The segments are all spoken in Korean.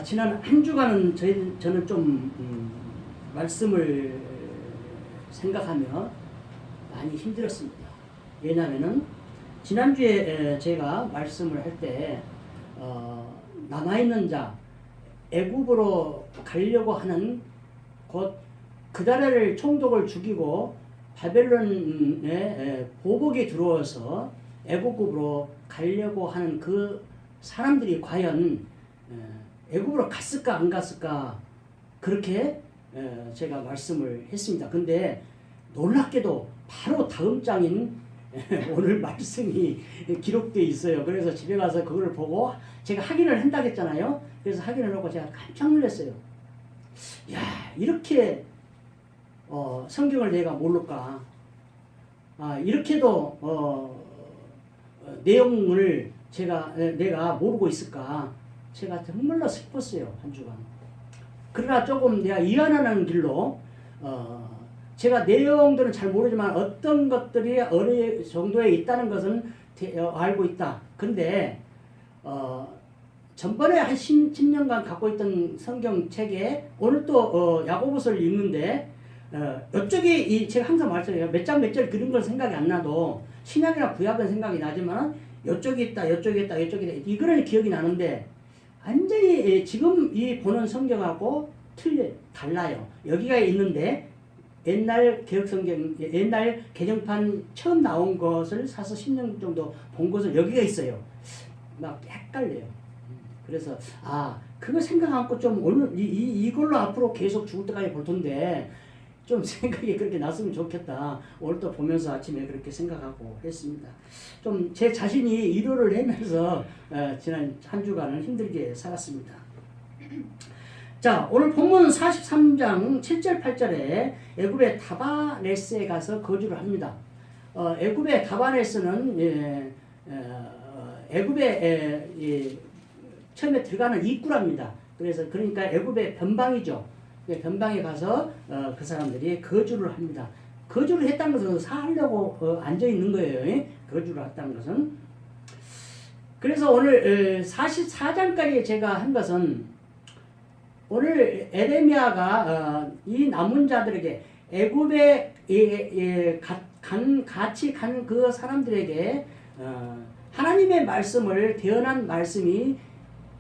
지난 한 주간은 저는 좀 말씀을 생각하며 많이 힘들었습니다. 왜냐하면은 지난주에 제가 말씀을 할 때 남아있는 자, 애굽으로 가려고 하는 곧 그다라를 총독을 죽이고 바벨론에 보복이 들어와서 애굽으로 가려고 하는 그 사람들이 과연 애굽으로 갔을까 안 갔을까 그렇게 제가 말씀을 했습니다. 근데 놀랍게도 바로 다음 장인 오늘 말씀이 기록되어 있어요. 그래서 집에 가서 그걸 보고 제가 확인을 한다고 했잖아요. 그래서 확인을 하고 제가 깜짝 놀랐어요. 야, 이렇게 성경을 내가 모를까? 이렇게도 내용을 내가 모르고 있을까? 제가 정말로 슬펐어요. 한 주간. 그러나 조금 내가 이해하는 길로 제가 내용들은 잘 모르지만 어떤 것들이 어느 정도에 있다는 것은 알고 있다. 근데 전번에 한 10년간 갖고 있던 성경책에 오늘 또 야고보서를 읽는데 이쪽이 제가 항상 말씀해요. 몇 장 몇 절 그런 건 생각이 안 나도 신약이나 구약은 생각이 나지만 이쪽이 있다, 이쪽이 있다, 이쪽이 있다. 이거는 기억이 나는데 완전히 지금 이 보는 성경하고 달라요. 여기가 있는데 옛날 개혁성경, 옛날 개정판 처음 나온 것을 사서 10년 정도 본 것을 여기가 있어요. 막 헷갈려요. 그래서 그거 생각하고 좀 오늘 이걸로 앞으로 계속 죽을 때까지 볼 텐데 좀 생각이 그렇게 났으면 좋겠다. 오늘 또 보면서 아침에 그렇게 생각하고 했습니다. 좀 제 자신이 위로를 하면서 지난 한 주간을 힘들게 살았습니다. 자, 오늘 본문 43장 7절 8절에 애굽의 다바네스에 가서 거주를 합니다. 애굽의 다바네스는 애굽의 처음에 들어가는 입구랍니다. 그러니까 애굽의 변방이죠. 변방에 가서 그 사람들이 거주를 합니다. 거주를 했다는 것은 살려고 앉아 있는 거예요. 거주를 했다는 것은. 그래서 오늘 44장까지 제가 한 것은 오늘 에레미야가 이 남은 자들에게 애굽에 같이 간 그 사람들에게 하나님의 말씀을 대언한 말씀이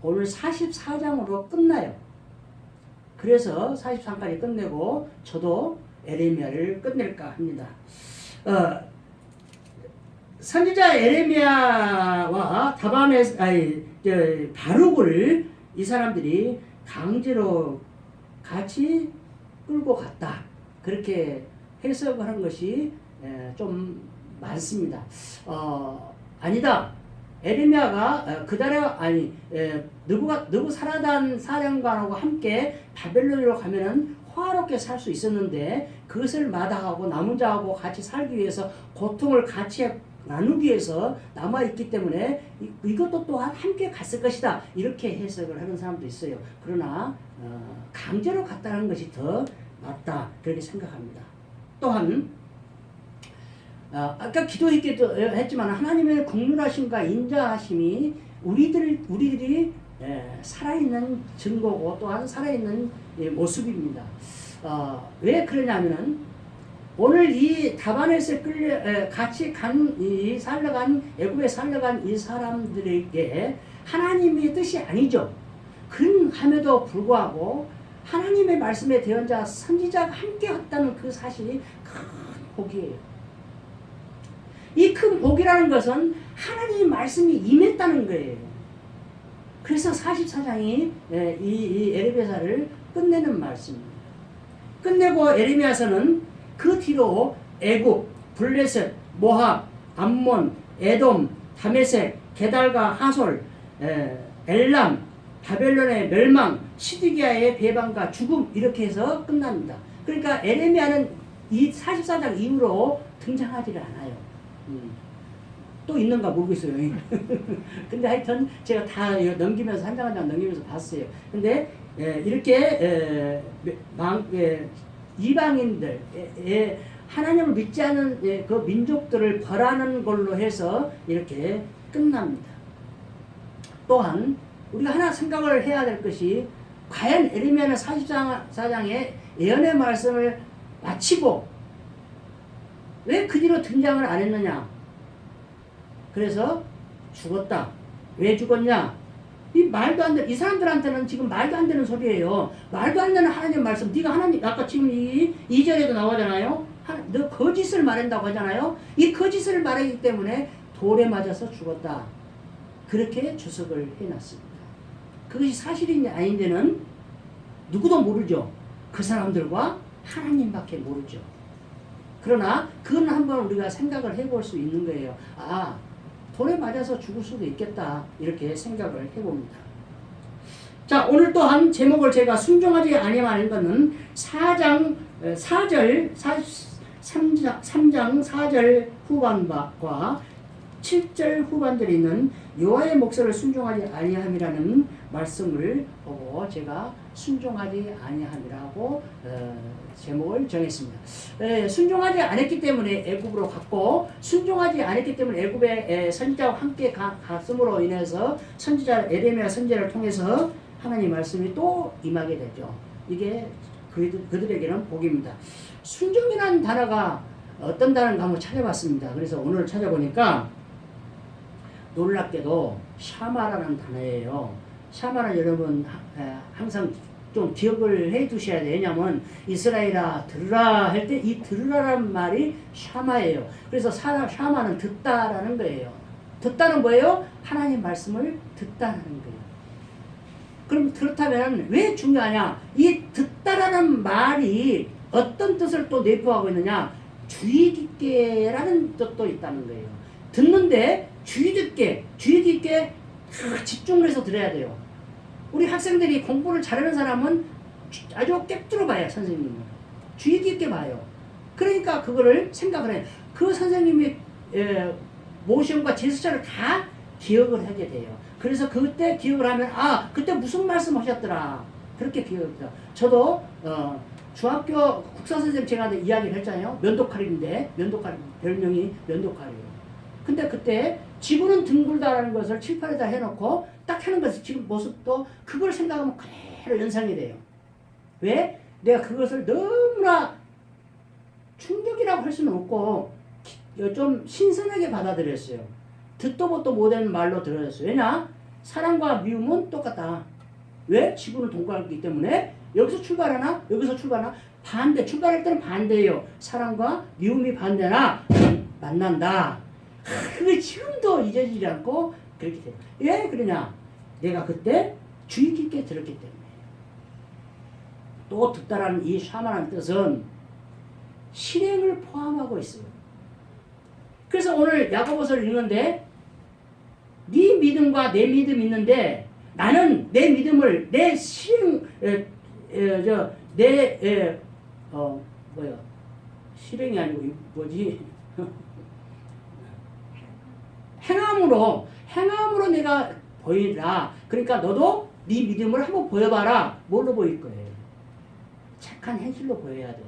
오늘 44장으로 끝나요. 그래서 43까지 끝내고 저도 에레미야를 끝낼까 합니다. 선지자 에레미야와 바룩을 이 사람들이 강제로 같이 끌고 갔다. 그렇게 해석을 한 것이 좀 많습니다. 아니다. 에레미야가 느부사라단 사령관하고 함께 바벨론으로 가면은 화롭게 살 수 있었는데 그것을 마다하고 남은 자하고 같이 살기 위해서 고통을 같이 나누기 위해서 남아있기 때문에 이것도 또한 함께 갔을 것이다. 이렇게 해석을 하는 사람도 있어요. 그러나 강제로 갔다는 것이 더 맞다. 그렇게 생각합니다. 또한 아까 기도했기도 했지만 하나님의 국률하심과 인자하심이 우리들이 살아있는 증거고 또한 살아있는 모습입니다. 왜 그러냐면은 오늘 이 다바네스에 같이 애굽에 살려간 이 사람들에게 하나님의 뜻이 아니죠. 그럼에도 불구하고 하나님의 말씀에 대언자 선지자가 함께 왔다는 그 사실이 큰 복이에요. 이 큰 복이라는 것은 하나님의 말씀이 임했다는 거예요. 그래서 44장이 이 에레미야서를 끝내는 말씀입니다. 끝내고 에레미야서는 그 뒤로 애굽, 블레셋, 모압, 암몬, 에돔, 다메섹, 게달과 하솔, 엘람, 바벨론의 멸망, 시드기야의 배반과 죽음 이렇게 해서 끝납니다. 그러니까 에레미야는 이 44장 이후로 등장하지를 않아요. 또 있는가 모르겠어요. 근데 하여튼 제가 다 넘기면서 한 장 한 장 넘기면서 봤어요. 근데 이렇게 이방인들 하나님을 믿지 않은 그 민족들을 벌하는 걸로 해서 이렇게 끝납니다. 또한 우리가 하나 생각을 해야 될 것이 과연 에레미야는 44장의 예언의 말씀을 마치고 왜 그 뒤로 등장을 안 했느냐? 그래서 죽었다. 왜 죽었냐? 이 말도 안 되는, 이 사람들한테는 지금 말도 안 되는 소리예요. 말도 안 되는 하나님 말씀. 네가 하나님, 아까 지금 이 2절에도 나오잖아요. 너 거짓을 말한다고 하잖아요. 이 거짓을 말하기 때문에 돌에 맞아서 죽었다. 그렇게 주석을 해놨습니다. 그것이 사실인지 아닌지는 누구도 모르죠. 그 사람들과 하나님밖에 모르죠. 그러나 그건 한번 우리가 생각을 해볼 수 있는 거예요. 아, 돌에 맞아서 죽을 수도 있겠다. 이렇게 생각을 해봅니다. 자, 오늘 또한 제목을 제가 순종하지 아니하는 것은 3장 4절 후반과 7절 후반들이 있는 여호와의 목소리를 순종하지 아니함이라는 말씀을 보고 제가 순종하지 아니함이라고 제목을 정했습니다. 순종하지 않았기 때문에 애굽으로 갔고 순종하지 않았기 때문에 애굽의 선지자와 함께 갔음으로 인해서 선지자 에레미야 선지자를 통해서 하나님 말씀이 또 임하게 되죠. 이게 그들에게는 복입니다. 순종이라는 단어가 어떤 단어인가 한번 찾아봤습니다. 그래서 오늘 찾아보니까 놀랍게도 샤마라는 단어예요. 샤마는 여러분 항상 좀 기억을 해 두셔야 돼요. 왜냐하면 이스라엘아 들으라 할 때 이 들으라란 말이 샤마예요. 그래서 샤마는 듣다라는 거예요. 듣다는 뭐예요? 하나님 말씀을 듣다라는 거예요. 그럼 그렇다면 왜 중요하냐? 이 듣다라는 말이 어떤 뜻을 또 내포하고 있느냐? 주의 깊게라는 뜻도 있다는 거예요. 듣는데 주의 깊게 집중을 해서 들어야 돼요. 우리 학생들이 공부를 잘하는 사람은 아주 꿰뚫어 봐요. 선생님은 주의 깊게 봐요. 그러니까 그거를 생각을 해요. 그 선생님의 모션과 제스처를 다 기억을 하게 돼요. 그래서 그때 기억을 하면 아 그때 무슨 말씀 하셨더라 그렇게 기억합니다. 저도 중학교 국사선생님 제가 이야기를 했잖아요. 면도칼인데 면도칼 별명이 면도칼이에요. 근데 그때 지구는 둥글다라는 것을 칠판에다 해놓고 딱 하는 것을 지금 모습도 그걸 생각하면 그대로 연상이 돼요. 왜? 내가 그것을 너무나 충격이라고 할 수는 없고 좀 신선하게 받아들였어요. 듣도 보도 못한 말로 들었어요. 왜냐? 사랑과 미움은 똑같다. 왜? 지구는 동그랗기 때문에 여기서 출발하나? 여기서 출발하나? 반대. 출발할 때는 반대예요. 사랑과 미움이 반대나 만난다. 그게 지금도 잊어지지 않고 그렇게 돼요. 왜 그러냐? 내가 그때 주의 깊게 들었기 때문에. 또 듣다라는 이 샤마라는 뜻은 실행을 포함하고 있어요. 그래서 오늘 야고보서를 읽는데 네 믿음과 내 믿음 있는데 나는 내 믿음을 내 실행 실행이 아니고 뭐지? 행함으로 내가 보이라. 그러니까 너도 네 믿음을 한번 보여봐라. 뭘로 보일 거예요? 착한 행실로 보여야 돼요.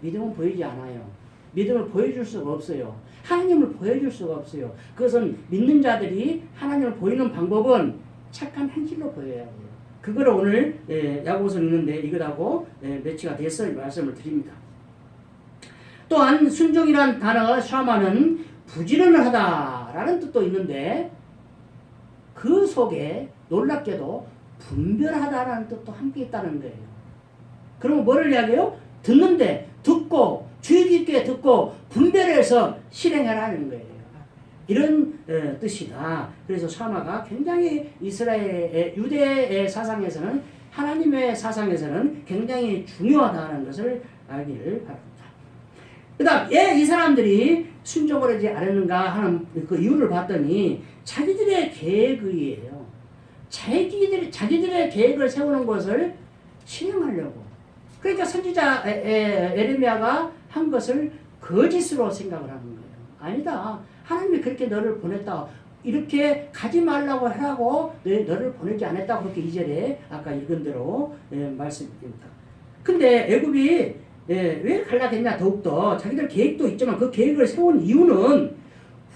믿음은 보이지 않아요. 믿음을 보여줄 수가 없어요. 하나님을 보여줄 수가 없어요. 그것은 믿는 자들이 하나님을 보이는 방법은 착한 행실로 보여야 돼요. 그거를 오늘 야고보서 읽는데 이것하고 매치가 돼서 말씀을 드립니다. 또한 순종이란 단어 샤마는 부지런을 하다라는 뜻도 있는데 그 속에 놀랍게도 분별하다라는 뜻도 함께 있다는 거예요. 그러면 뭐를 이야기해요? 듣는데 듣고 주의 깊게 듣고 분별해서 실행하라는 거예요. 이런 뜻이다. 그래서 샤마가 굉장히 이스라엘의 유대의 사상에서는 하나님의 사상에서는 굉장히 중요하다는 것을 알기를 바랍니다. 그 다음 이 사람들이 순종을 하지 않았는가 하는 그 이유를 봤더니 자기들의 계획이에요. 자기들의 계획을 세우는 것을 실행하려고. 그러니까 선지자 에레미야가 한 것을 거짓으로 생각을 하는 거예요. 아니다. 하나님이 그렇게 너를 보냈다. 이렇게 가지 말라고 하라고 너를 보내지 않았다고 그렇게 2절에 아까 읽은 대로 말씀드립니다. 근데 애굽이 왜 갈라졌냐 더욱더 자기들 계획도 있지만 그 계획을 세운 이유는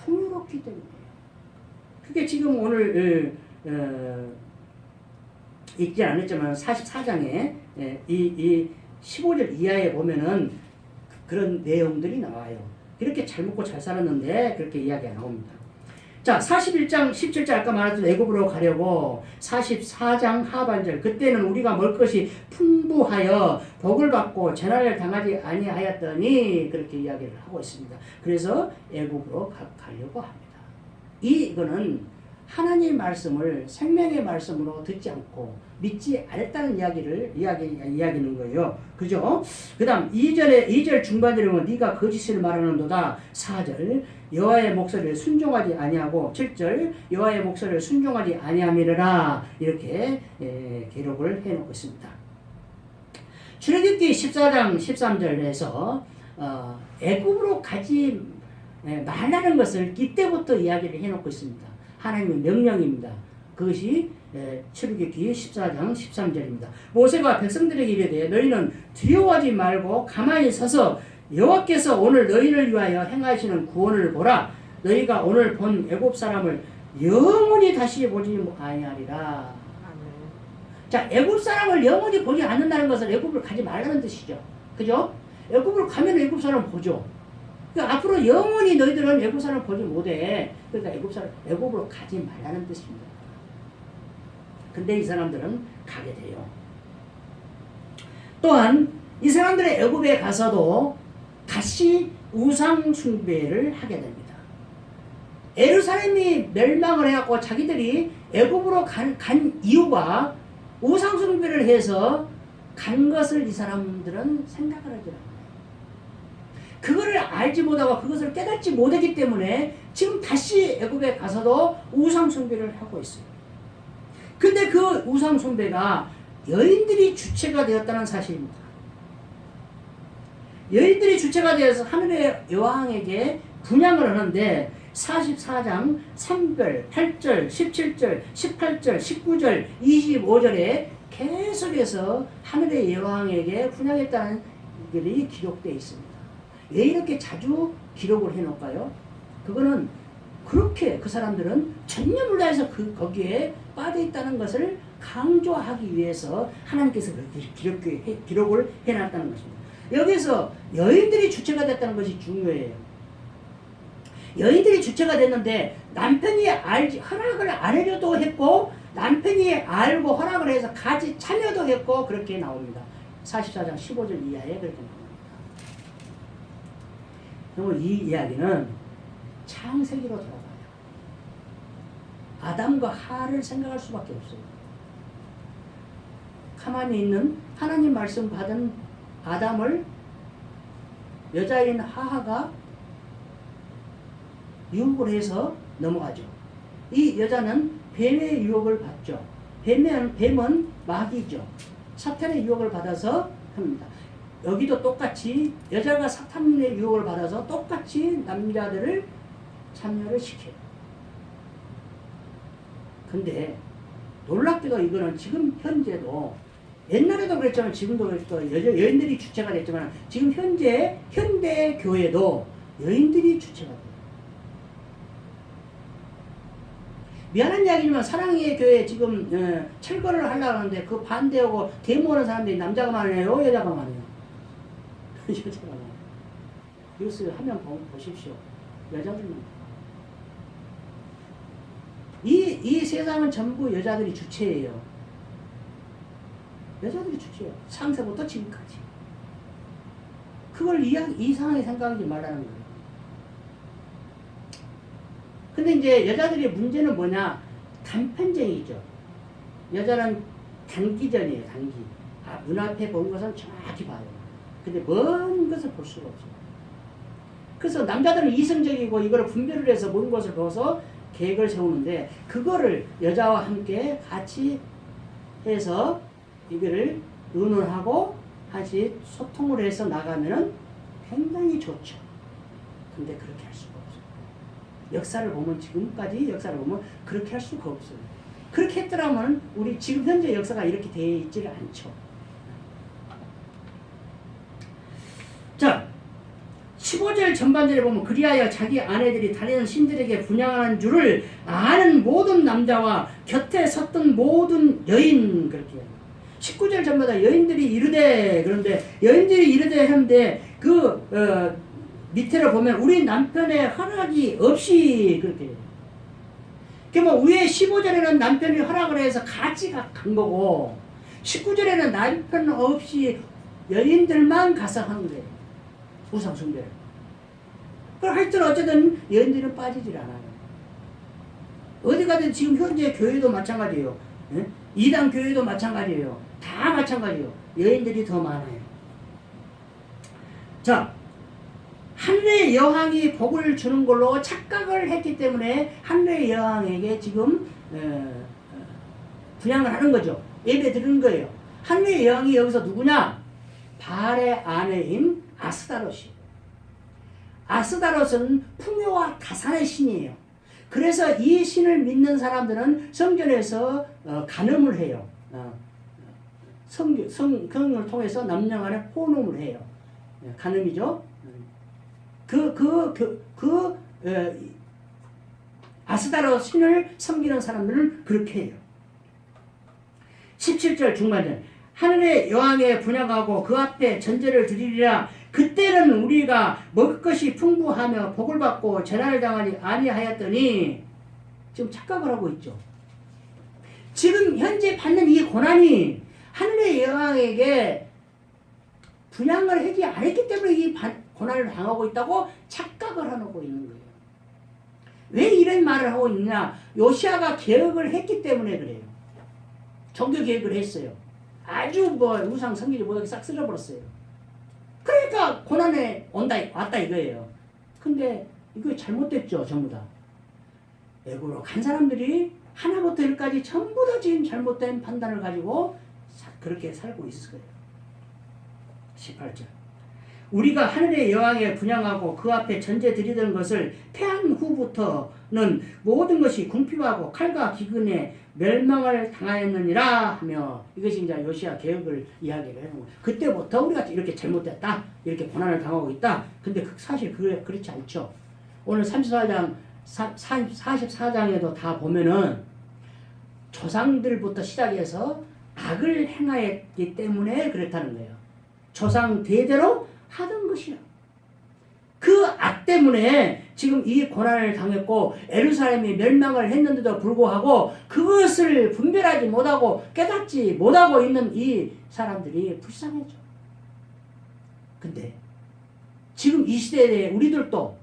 풍요롭기 때문이에요. 그게 지금 오늘 읽지 않았지만 44장에 이 15절 이하에 보면은 그런 내용들이 나와요. 이렇게 잘 먹고 잘 살았는데 그렇게 이야기가 나옵니다. 자, 41장 17절 아까 말했던 애굽으로 가려고 44장 하반절 그때는 우리가 먹을 것이 풍부하여 복을 받고 재난을 당하지 아니하였더니 그렇게 이야기를 하고 있습니다. 그래서 애굽으로 가려고 합니다. 이거는 하나님의 말씀을 생명의 말씀으로 듣지 않고 믿지 않았다는 이야기는 거예요. 그죠? 그 다음 2절 중반절에 보면 네가 거짓을 말하는도다. 4절 여호와의 목소리를 순종하지 아니하고 7절 여호와의 목소리를 순종하지 아니함이라 이렇게 기록을 해놓고 있습니다. 출애굽기 14장 13절에서 애굽으로 가지 말라는 것을 이때부터 이야기를 해놓고 있습니다. 하나님의 명령입니다. 그것이 출애굽기 14장 13절입니다. 모세가 백성들에게 이르되 너희는 두려워하지 말고 가만히 서서 여호와께서 오늘 너희를 위하여 행하시는 구원을 보라. 너희가 오늘 본 애굽 사람을 영원히 다시 보지 아니하리라. 자, 애굽 사람을 영원히 보지 않는다는 것은 애굽을 가지 말라는 뜻이죠. 그죠? 애굽으로 가면 애굽 사람 보죠. 그러니까 앞으로 영원히 너희들은 애굽 사람을 보지 못해. 그러니까 애굽으로 가지 말라는 뜻입니다. 근데 이 사람들은 가게 돼요. 또한 이 사람들의 애굽에 가서도 다시 우상 숭배를 하게 됩니다. 예루살렘이 멸망을 해갖고 자기들이 애굽으로 간 이유가 우상 숭배를 해서 간 것을 이 사람들은 생각을 하지 않아요. 그거를 알지 못하고 그것을 깨닫지 못했기 때문에 지금 다시 애굽에 가서도 우상 숭배를 하고 있어요. 근데 그 우상 숭배가 여인들이 주체가 되었다는 사실입니다. 여인들이 주체가 되어서 하늘의 여왕에게 분양을 하는데 44장 3절, 8절, 17절, 18절, 19절, 25절에 계속해서 하늘의 여왕에게 분양했다는 글이 기록되어 있습니다. 왜 이렇게 자주 기록을 해놓을까요? 그거는 그렇게 그 사람들은 전념을다해서 거기에 빠져있다는 것을 강조하기 위해서 하나님께서 그렇게 기록을 해놨다는 것입니다. 여기서 여인들이 주체가 됐다는 것이 중요해요. 여인들이 주체가 됐는데 남편이 허락을 안 해줘도 했고 남편이 알고 허락을 해서 같이 참여도 했고 그렇게 나옵니다. 44장 15절 이하에 그렇게 나옵니다. 그리고 이 이야기는 창세기로 돌아가요. 아담과 하를 생각할 수밖에 없어요. 가만히 있는 하나님 말씀 받은 아담을 여자인 하하가 유혹을 해서 넘어가죠. 이 여자는 뱀의 유혹을 받죠. 뱀은 마귀죠. 사탄의 유혹을 받아서 합니다. 여기도 똑같이 여자가 사탄의 유혹을 받아서 똑같이 남자들을 참여를 시켜요. 근데 놀랍게도 이거는 지금 현재도 옛날에도 그랬지만 지금도 여인들이 주체가 됐지만 지금 현재 교회도 여인들이 주체가 돼요. 미안한 이야기지만 사랑의 교회 지금 철거를 하려고 하는데 그 반대하고 데모하는 사람들이 남자가 많아요? 여자가 많아요? 여자가 많아요. 뉴스 화면 보십시오. 여자들만. 이 세상은 전부 여자들이 주체예요. 여자들이 주체예요. 상세부터 지금까지. 그걸 이상하게 생각하지 말라는 거예요. 근데 이제 여자들의 문제는 뭐냐? 단편적이죠. 여자는 단기전이에요, 단기. 눈앞에 본 것은 정확히 봐요. 근데 먼 것을 볼 수가 없어요. 그래서 남자들은 이성적이고 이거를 분별을 해서 먼 것을 보고서 계획을 세우는데 그거를 여자와 함께 같이 해서 이거를 의논하고 같이 소통을 해서 나가면은 굉장히 좋죠. 근데 그렇게 할 수가 없어요. 역사를 보면 지금까지 역사를 보면 그렇게 할 수가 없어요. 그렇게 했더라면 우리 지금 현재 역사가 이렇게 되어 있지를 않죠. 자, 15절 전반절에 보면 그리하여 자기 아내들이 다른 신들에게 분양하는 줄을 아는 모든 남자와 곁에 섰던 모든 여인 그렇게 19절 전마다 여인들이 이르되 그런데 여인들이 이르되 하는데 밑에를 보면 우리 남편의 허락이 없이 그렇게 그러면 위에 15절에는 남편이 허락을 해서 같이 간 거고 19절에는 남편 없이 여인들만 가서 하는 거예요. 우상 숭배를. 그럼 하여튼 어쨌든 여인들은 빠지질 않아요. 어디 가든 지금 현재 교회도 마찬가지예요. 예? 이단 교회도 마찬가지예요. 다 마찬가지예요. 여인들이 더 많아요. 자, 하늘의 여왕이 복을 주는 걸로 착각을 했기 때문에 하늘의 여왕에게 지금 분양을 하는 거죠. 예배 드리는 거예요. 하늘의 여왕이 여기서 누구냐? 바알의 아내인 아스다롯이. 아스다롯은 풍요와 다산의 신이에요. 그래서 이 신을 믿는 사람들은 성전에서 간음을 해요. 성경을 통해서 남녀간에 혼음을 해요. 간음이죠. 아스다롯 신을 섬기는 사람들은 그렇게 해요. 17절 중반절 하늘의 여왕에 분양하고 그 앞에 전제를 드리리라. 그때는 우리가 먹을 것이 풍부하며 복을 받고 재난을 당하지 아니하였더니 지금 착각을 하고 있죠. 지금 현재 받는 이 고난이 하늘의 여왕에게 분양을 하지 않았기 때문에 이 고난을 당하고 있다고 착각을 하고 있는 거예요. 왜 이런 말을 하고 있느냐? 요시아가 개혁을 했기 때문에 그래요. 종교 개혁을 했어요. 아주 우상 섬기지 못하게 싹 쓸어버렸어요. 그러니까 고난에 왔다 이거예요. 근데 이거 잘못됐죠, 전부 다. 애고로 간 사람들이 하나부터 열까지 전부 다 지금 잘못된 판단을 가지고 그렇게 살고 있어요. 18절 우리가 하늘의 여왕에 분양하고 그 앞에 전제 드리던 것을 패한 후부터는 모든 것이 궁핍하고 칼과 기근에 멸망을 당하였느니라 하며 이것이 이제 요시야 개혁을 이야기를 하는 거예요. 그때부터 우리가 이렇게 잘못됐다. 이렇게 고난을 당하고 있다. 근데 사실 그렇지 않죠. 오늘 44장에도 다 보면은 조상들부터 시작해서 악을 행하였기 때문에 그렇다는 거예요. 조상 대대로 하던 것이야. 그 악 때문에 지금 이 고난을 당했고 예루살렘이 멸망을 했는데도 불구하고 그것을 분별하지 못하고 깨닫지 못하고 있는 이 사람들이 불쌍하죠. 근데 지금 이 시대에 우리들도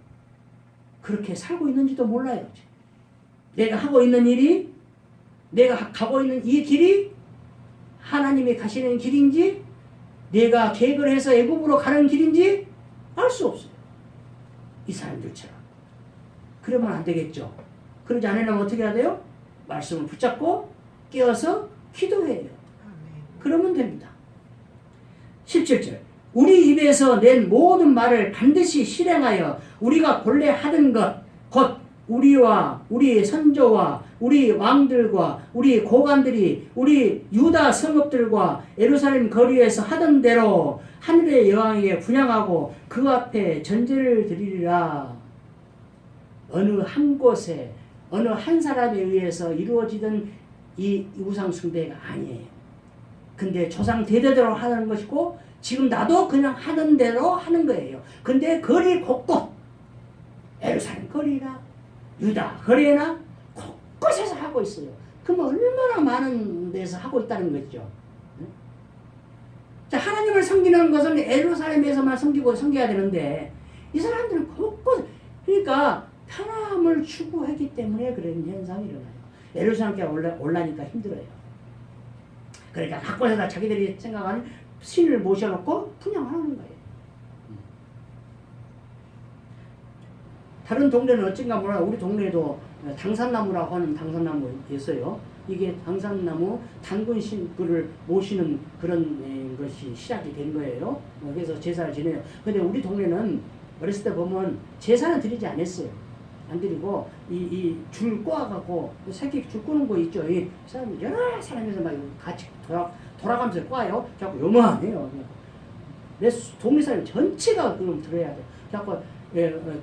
그렇게 살고 있는지도 몰라요. 내가 하고 있는 일이 내가 가고 있는 이 길이 하나님이 가시는 길인지 내가 계획을 해서 애굽으로 가는 길인지 알 수 없어요. 이 사람들처럼. 그러면 안 되겠죠. 그러지 않으려면 어떻게 해야 돼요? 말씀을 붙잡고 깨어서 기도해요. 그러면 됩니다. 17절 우리 입에서 낸 모든 말을 반드시 실행하여 우리가 본래 하던 것 곧 우리와 우리 선조와 우리 왕들과 우리 고관들이 우리 유다 성읍들과 예루살렘 거리에서 하던 대로 하늘의 여왕에게 분양하고 그 앞에 전제를 드리리라. 어느 한 곳에 어느 한 사람에 의해서 이루어지던 이 우상 숭배가 아니에요. 근데 조상 대대로 하는 것이고 지금 나도 그냥 하던 대로 하는 거예요. 근데 거리 곳곳 예루살렘 거리나 유다 거리나 곳곳에서 하고 있어요. 그럼 얼마나 많은 데서 하고 있다는 거죠. 자, 하나님을 섬기는 것은 예루살렘에서만 섬겨야 되는데 이 사람들은 곳곳 그러니까 편함을 추구하기 때문에 그런 현상이 일어나요. 예루살렘에 올라니까 힘들어요. 그러니까 각곳에다 자기들이 생각하는 신을 모셔놓고 분양하는 거예요. 다른 동네는 어쩐가 몰라. 우리 동네에도 당산나무라고 하는 당산나무 있어요. 이게 당산나무 당군신을 모시는 그런 것이 시작이 된 거예요. 그래서 제사를 지내요. 근데 우리 동네는 어렸을 때 보면 제사는 드리지 않았어요. 안 드리고 이 줄 꼬아갖고 새끼 줄 꼬는 거 있죠. 이 사람 여러 사람에서 막 같이 돌아가면서 꼬아요. 자꾸 요만해요. 내 동네 사람 전체가 그럼 들어야 돼. 자꾸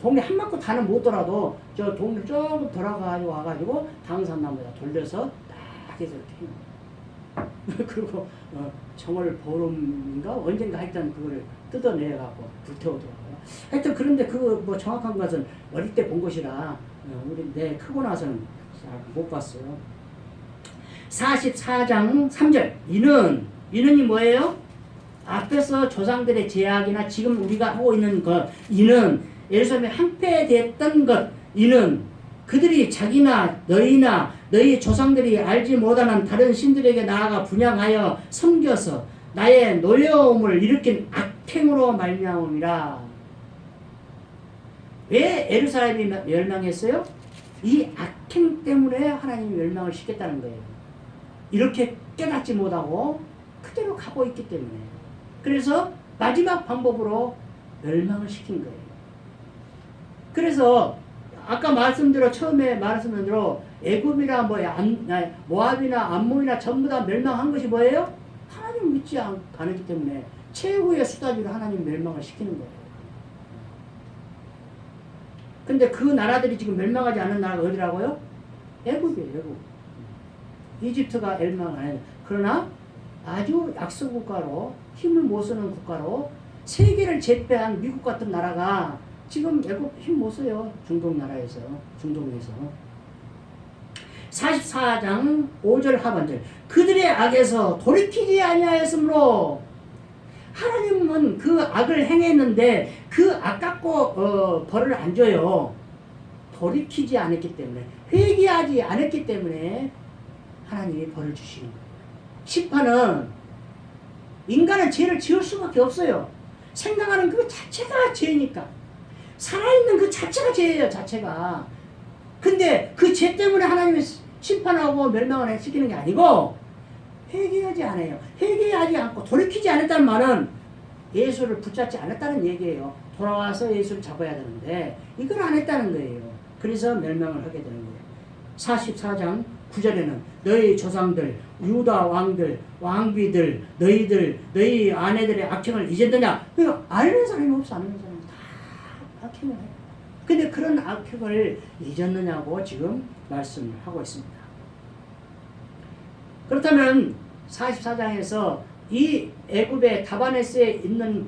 동네 한 바퀴 다는 못 돌아도 저 동네 조금 돌아가지고 와가지고 당산나무에다 돌려서 딱 해서 이렇게 그리고 정월 보름인가 언젠가 하여튼 그거를 뜯어내갖고 불태우더라고요. 하여튼 그런데 그 뭐 정확한 것은 어릴 때 본 것이라 우리 내 크고 나서는 잘 못 봤어요. 44장 3절 이는이 뭐예요? 앞에서 조상들의 제약이나 지금 우리가 하고 있는 것 이는 예루살렘에 항폐됐던 것 이는 그들이 자기나 너희나 너희 조상들이 알지 못하는 다른 신들에게 나아가 분향하여 섬겨서 나의 노여움을 일으킨 악행으로 말미암음이라. 왜 예루살렘이 멸망했어요? 이 악행 때문에 하나님이 멸망을 시켰다는 거예요. 이렇게 깨닫지 못하고 그대로 가고 있기 때문에. 그래서 마지막 방법으로 멸망을 시킨 거예요. 그래서 아까 처음에 말씀드린 대로 애굽이나 모압이나 암몬이나 전부 다 멸망한 것이 뭐예요? 하나님을 믿지 않기 때문에 최후의 수단으로 하나님 멸망을 시키는 거예요. 근데 그 나라들이 지금 멸망하지 않는 나라가 어디라고요? 애굽이에요. 애굽. 이집트가 멸망 안 해요. 그러나 아주 약소 국가로 힘을 못 쓰는 국가로 세계를 제패한 미국 같은 나라가 지금 애굽 힘 못 써요. 중동에서. 44장 5절 하반절 그들의 악에서 돌이키지 아니하였으므로 하나님은 그 악을 행했는데 그 악 갖고 벌을 안 줘요. 돌이키지 않았기 때문에 회개하지 않았기 때문에 하나님이 벌을 주시는 거예요. 심판은 인간은 죄를 지을 수밖에 없어요. 생각하는 그 자체가 죄니까. 살아있는 그 자체가 죄예요. 자체가. 근데 그 죄 때문에 하나님이 심판하고 멸망을 시키는 게 아니고 회개하지 않아요. 회개하지 않고 돌이키지 않았다는 말은 예수를 붙잡지 않았다는 얘기예요. 돌아와서 예수를 잡아야 되는데 이걸 안 했다는 거예요. 그래서 멸망을 하게 되는 거예요. 44장 9절에는 너희 조상들 유다 왕들 왕비들 너희 아내들의 악행을 잊었느냐. 아는 사람이 없어. 아는 사람이 다 악행을 해요. 근데 그런 악행을 잊었느냐고 지금 말씀을 하고 있습니다. 그렇다면 44장에서 이 애굽의 다바네스에 있는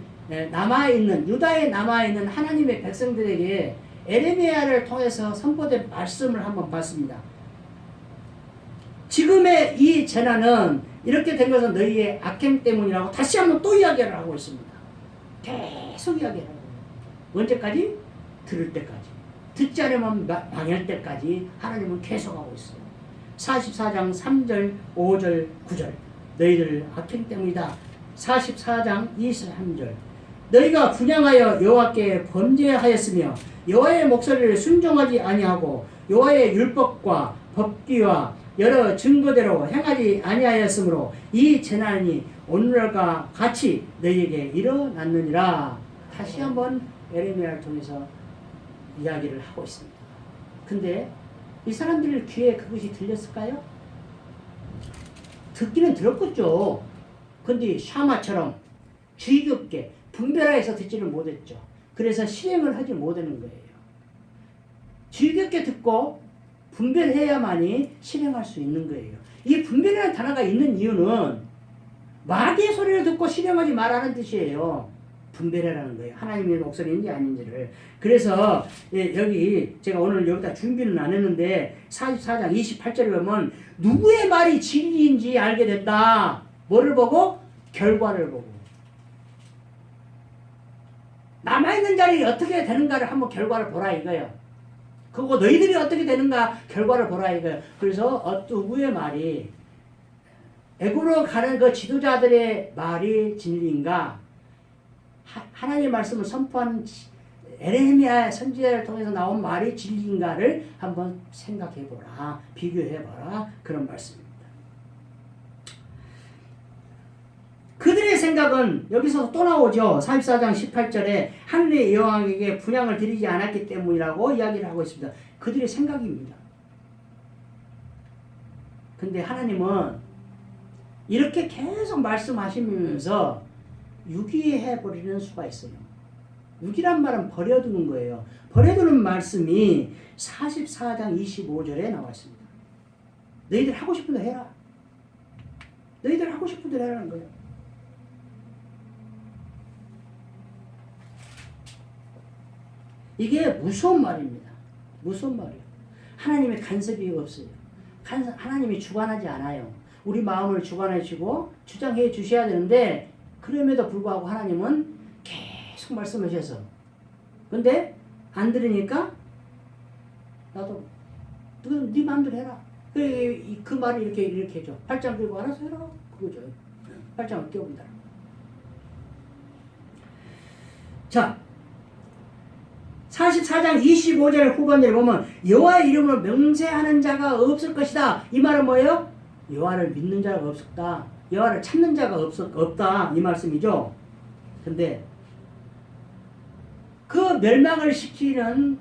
유다에 남아있는 하나님의 백성들에게 에레미야를 통해서 선포된 말씀을 한번 봤습니다. 지금의 이 재난은 이렇게 된 것은 너희의 악행 때문이라고 다시 한번 또 이야기를 하고 있습니다. 계속 이야기를 하고 언제까지? 들을 때까지. 듣지 않으면 망할 때까지 하나님은 계속하고 있어요. 44장 3절 5절 9절 너희들 악행 때문이다. 44장 23절 너희가 분향하여 여호와께 범죄하였으며 여호와의 목소리를 순종하지 아니하고 여호와의 율법과 법규와 여러 증거대로 행하지 아니하였으므로 이 재난이 오늘과 같이 너희에게 일어났느니라. 다시 한번 에레미야를 통해서 이야기를 하고 있습니다. 근데 이 사람들 귀에 그것이 들렸을까요? 듣기는 들었겠죠. 근데 샤마처럼 주의 깊게 분별하여서 듣지를 못했죠. 그래서 실행을 하지 못하는 거예요. 주의 깊게 듣고 분별해야만이 실행할 수 있는 거예요. 이 분별이라는 단어가 있는 이유는 마귀의 소리를 듣고 실행하지 말라는 뜻이에요. 분별하라는 거예요. 하나님의 목소리인지 아닌지를. 그래서 여기 제가 오늘 여기다 준비는 안 했는데 44장 28절에 보면 누구의 말이 진리인지 알게 됐다. 뭐를 보고? 결과를 보고. 남아있는 자리 어떻게 되는가를 한번 결과를 보라 이거예요. 그거 너희들이 어떻게 되는가 결과를 보라 이거예요. 그래서 누구의 말이 애굽으로 가는 그 지도자들의 말이 진리인가? 하나님의 말씀을 선포하는 에레미야 선지자를 통해서 나온 말이 진리인가를 한번 생각해보라. 비교해보라. 그런 말씀입니다. 그들의 생각은 여기서 또 나오죠. 44장 18절에 하늘의 여호와에게 분향을 드리지 않았기 때문이라고 이야기를 하고 있습니다. 그들의 생각입니다. 근데 하나님은 이렇게 계속 말씀하시면서 유기해버리는 수가 있어요. 우기란 말은 버려두는 거예요. 버려두는 말씀이 44장 25절에 나와 있습니다. 너희들 하고 싶은 대로 해라. 너희들 하고 싶은 대로 하라는 거예요. 이게 무서운 말입니다. 무서운 말이에요. 하나님의 간섭이 없어요. 하나님이 주관하지 않아요. 우리 마음을 주관하시고 주장해 주셔야 되는데 그럼에도 불구하고 하나님은 계속 말씀하셔서 근데 안 들으니까 나도 네 마음대로 해라. 그 말을 이렇게 해줘. 팔짱 들고 알아서 해라. 그거죠. 팔짱을 끼워본다. 자, 44장 25절 후반절에 보면 여호와의 이름으로 명세하는 자가 없을 것이다. 이 말은 뭐예요? 여호와를 믿는 자가 없었다. 여호와를 찾는 자가 없다. 이 말씀이죠. 근데 그 멸망을 시키는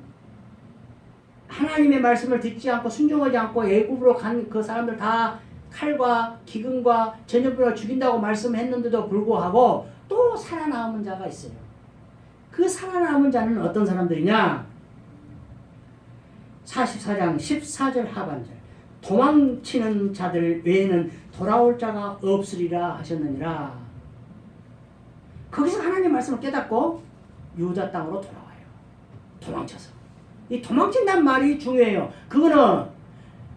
하나님의 말씀을 듣지 않고 순종하지 않고 애굽으로 간 그 사람들 다 칼과 기근과 전염병으로 죽인다고 말씀했는데도 불구하고 또 살아남은 자가 있어요. 그 살아남은 자는 어떤 사람들이냐? 44장 14절 하반절 도망치는 자들 외에는 돌아올 자가 없으리라 하셨느니라. 거기서 하나님의 말씀을 깨닫고 유다 땅으로 돌아와요. 도망쳐서. 이 도망친다는 말이 중요해요. 그거는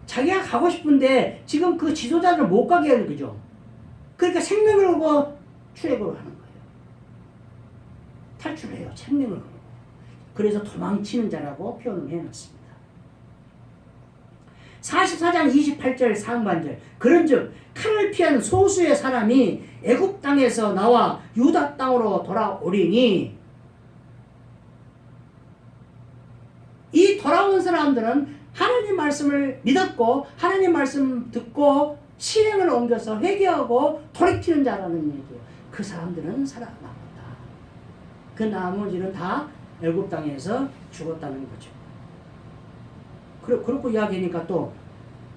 자기가 가고 싶은데 지금 그 지도자를 못 가게 하는 거죠. 그러니까 생명을 걸고 출애굽을 하는 거예요. 탈출을 해요. 생명을 걸고. 그래서 도망치는 자라고 표현을 해놨습니다. 44장 28절 상반절 그런즉 칼을 피한 소수의 사람이 애굽 땅에서 나와 유다 땅으로 돌아오리니 이 돌아온 사람들은 하나님 말씀을 믿었고 하나님 말씀 듣고 실행을 옮겨서 회개하고 돌이키는 자라는 얘기예요. 그 사람들은 살아남았다. 그 나머지는 다 애굽 땅에서 죽었다는 거죠. 그렇고 이야기하니까 또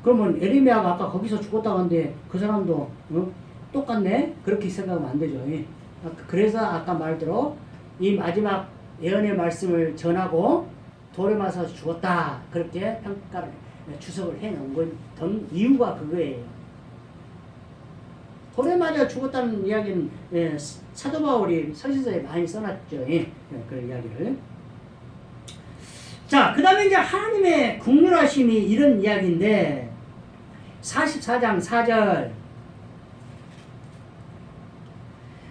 그러면 에레미야가 아까 거기서 죽었다고 하는데 그 사람도 똑같네? 그렇게 생각하면 안 되죠. 그래서 아까 말대로 이 마지막 예언의 말씀을 전하고 돌에 맞아서 죽었다. 그렇게 평가를 주석을 해놓은 건 이유가 그거예요. 돌에 맞아 죽었다는 이야기는 사도 바울이 서신서에 많이 써놨죠. 그 이야기를. 자, 그 다음에 이제 하나님의 국률하심이 이런 이야기인데 44장 4절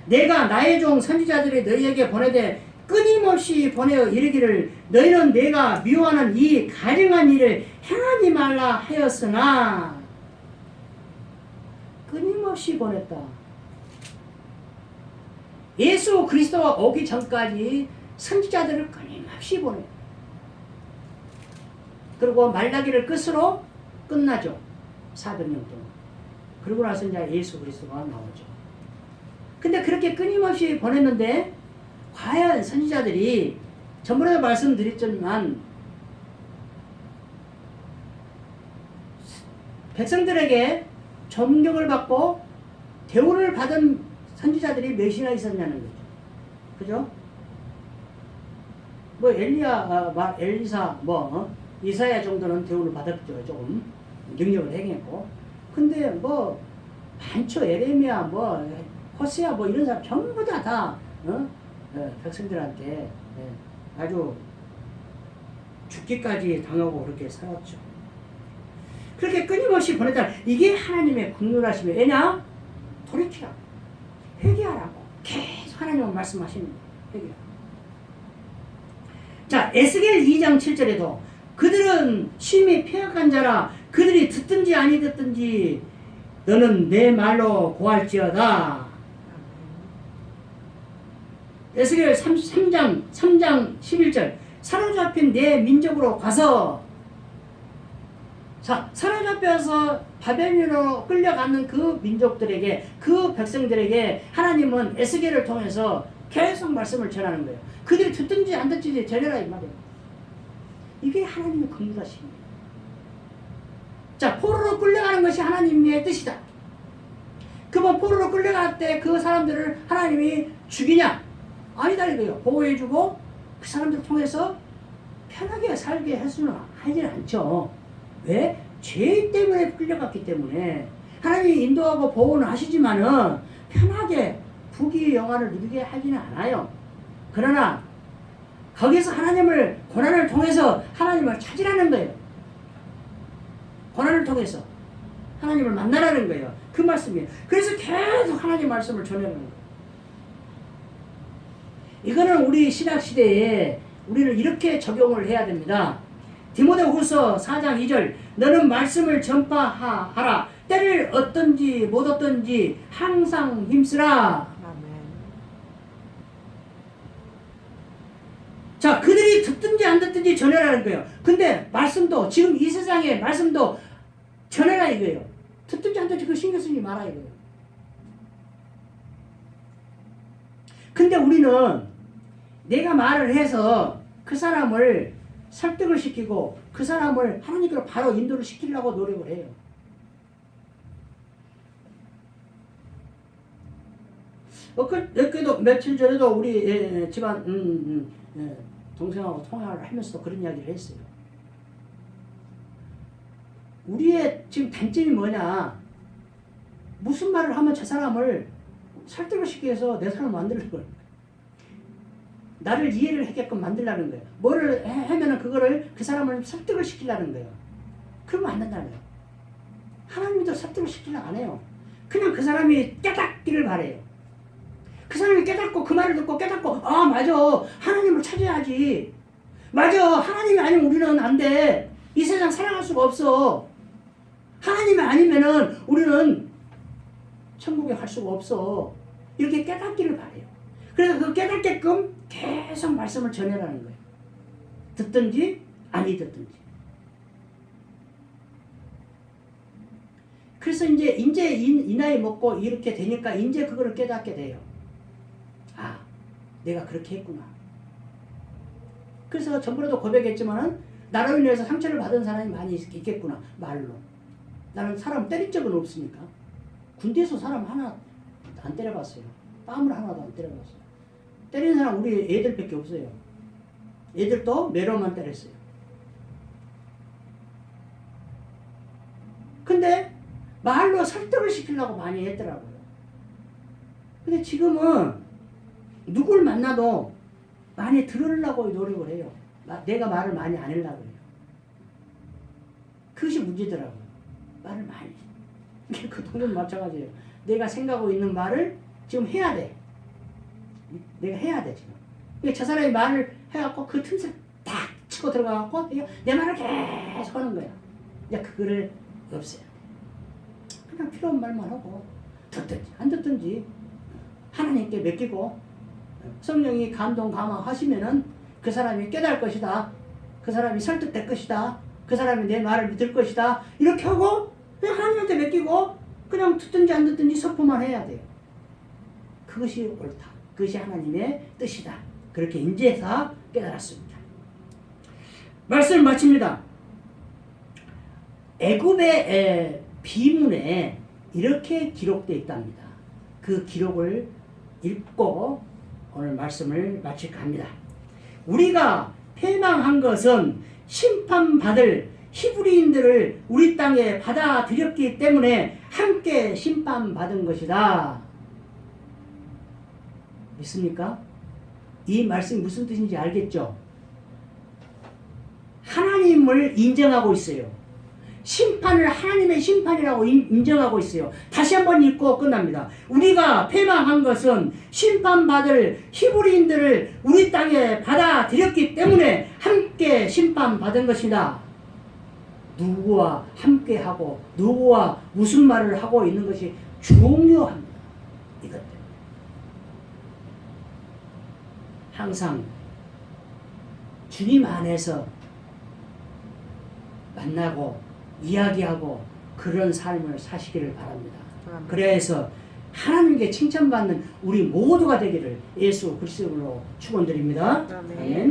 내가 나의 종 선지자들이 너희에게 보내되 끊임없이 보내어 이르기를 너희는 내가 미워하는 이 가증한 일을 행하지 말라 하였으나 끊임없이 보냈다. 예수 그리스도가 오기 전까지 선지자들을 끊임없이 보내요. 그리고 말라기를 끝으로 끝나죠. 400년 동안. 그러고 나서 이제 예수 그리스도가 나오죠. 근데 그렇게 끊임없이 보냈는데 과연 선지자들이 전번에도 말씀드렸지만 백성들에게 존경을 받고 대우를 받은 선지자들이 몇이나 있었냐는 거죠. 그죠? 뭐 엘리사 이사야 정도는 대우를 받았죠. 조금 능력을 행했고. 근데 뭐 많죠. 에레미야 호세아 이런 사람 전부 다 백성들한테 아주 죽기까지 당하고 그렇게 살았죠. 그렇게 끊임없이 보내다 이게 하나님의 국률하심이 왜냐? 돌이키라고 회개하라고 계속 하나님은 말씀하시는 거예요. 회개하라고. 자, 에스겔 2장 7절에도 그들은 심히 폐역한 자라 그들이 듣든지 아니 듣든지 너는 내 말로 고할지어다. 에스겔 3장 11절 사로잡힌 내 민족으로 가서 사로잡혀서 바벨론으로 끌려가는 그 민족들에게 그 백성들에게 하나님은 에스겔을 통해서 계속 말씀을 전하는 거예요. 그들이 듣든지 안 듣든지 전해라 이 말이에요. 이게 하나님의 긍휼하심이에요. 자, 포로로 끌려가는 것이 하나님의 뜻이다. 그러면 포로로 끌려갈 때 그 사람들을 하나님이 죽이냐? 아니다 이거예요. 보호해주고 그 사람들 통해서 편하게 살게 해서는 하지는 않죠. 왜? 죄 때문에 끌려갔기 때문에. 하나님이 인도하고 보호는 하시지만은 편하게 부귀 영화를 누리게 하지는 않아요. 그러나 거기서 하나님을, 고난을 통해서 하나님을 찾으라는 거예요. 고난을 통해서 하나님을 만나라는 거예요. 그 말씀이에요. 그래서 계속 하나님 말씀을 전해라는 거예요. 이거는 우리 신학시대에 우리는 이렇게 적용을 해야 됩니다. 디모데후서 4장 2절, 너는 말씀을 전파하라. 때를 얻든지 못 얻든지 항상 힘쓰라. 자, 그들이 듣든지 안 듣든지 전해라는 거예요. 근데 말씀도, 지금 이 세상에 말씀도 전해라 이거예요. 듣든지 안 듣든지 그 신경 쓰지 마라 이거예요. 근데 우리는 내가 말을 해서 그 사람을 설득을 시키고 그 사람을 하나님께로 바로 인도를 시키려고 노력을 해요. 그래도 며칠 전에도 우리 집안 동생하고 통화를 하면서도 그런 이야기를 했어요. 우리의 지금 단점이 뭐냐? 무슨 말을 하면 저 사람을 설득을 시키기 위해서 내 사람을 만들려는 거예요. 나를 이해를 하게끔 만들려는 거예요. 뭐를 하면은 그거를 그 사람을 설득을 시키려는 거예요. 그러면 안 된다는 거예요. 하나님도 설득을 시키려고 안 해요. 그냥 그 사람이 깨닫기를 바래요. 그 사람이 깨닫고 그 말을 듣고 깨닫고, 아 맞아, 하나님을 찾아야지. 맞아, 하나님이 아니면 우리는 안 돼. 이 세상 살아갈 수가 없어. 하나님이 아니면은 우리는 천국에 갈 수가 없어. 이렇게 깨닫기를 바래요. 그래서 그 깨닫게끔 계속 말씀을 전해라는 거예요. 듣든지 아니 듣든지. 그래서 이제 이 나이 먹고 이렇게 되니까 이제 그거를 깨닫게 돼요. 아, 내가 그렇게 했구나. 그래서 전번에도 고백했지만은 나로 인해서 상처를 받은 사람이 많이 있겠구나. 말로. 나는 사람 때린 적은 없으니까. 군대에서 사람 하나 안 때려봤어요. 뺨을 하나도 안 때려봤어요. 때리는 사람 우리 애들밖에 없어요. 애들도 매로만 때렸어요. 근데 말로 설득을 시키려고 많이 했더라고요. 근데 지금은 누굴 만나도 많이 들으려고 노력을 해요. 내가 말을 많이 안 하려고 해요. 그것이 문제더라고요. 말을 많이. 그 동전 마찬가지예요. 내가 생각하고 있는 말을 지금 해야 돼. 내가 해야 돼 지금. 그러니까 저 사람이 말을 해갖고 그 틈새 딱 치고 들어가갖고 내 말을 계속 하는 거야. 이제 그거를 없애야 돼. 그냥 필요한 말만 하고 듣든지 안 듣든지 하나님께 맡기고 성령이 감동 감화하시면은 그 사람이 깨달을 것이다. 그 사람이 설득될 것이다. 그 사람이 내 말을 믿을 것이다. 이렇게 하고 그냥 하나님한테 맡기고 그냥 듣든지 안 듣든지 선포만 해야 돼요. 그것이 옳다. 그것이 하나님의 뜻이다. 그렇게 인지해서 깨달았습니다. 말씀을 마칩니다. 애굽의 비문에 이렇게 기록되어 있답니다. 그 기록을 읽고 오늘 말씀을 마칠까 합니다. 우리가 패망한 것은 심판받을 히브리인들을 우리 땅에 받아들였기 때문에 함께 심판받은 것이다. 믿습니까? 이 말씀이 무슨 뜻인지 알겠죠? 하나님을 인정하고 있어요. 심판을 하나님의 심판이라고 인정하고 있어요. 다시 한번 읽고 끝납니다. 우리가 패망한 것은 심판받을 히브리인들을 우리 땅에 받아들였기 때문에 함께 심판받은 것이다. 누구와 함께하고 누구와 무슨 말을 하고 있는 것이 중요합니다. 이것 때문에. 항상 주님 안에서 만나고 이야기하고 그런 삶을 사시기를 바랍니다. 그래서 하나님께 칭찬받는 우리 모두가 되기를 예수 그리스도로 축원드립니다. 아멘.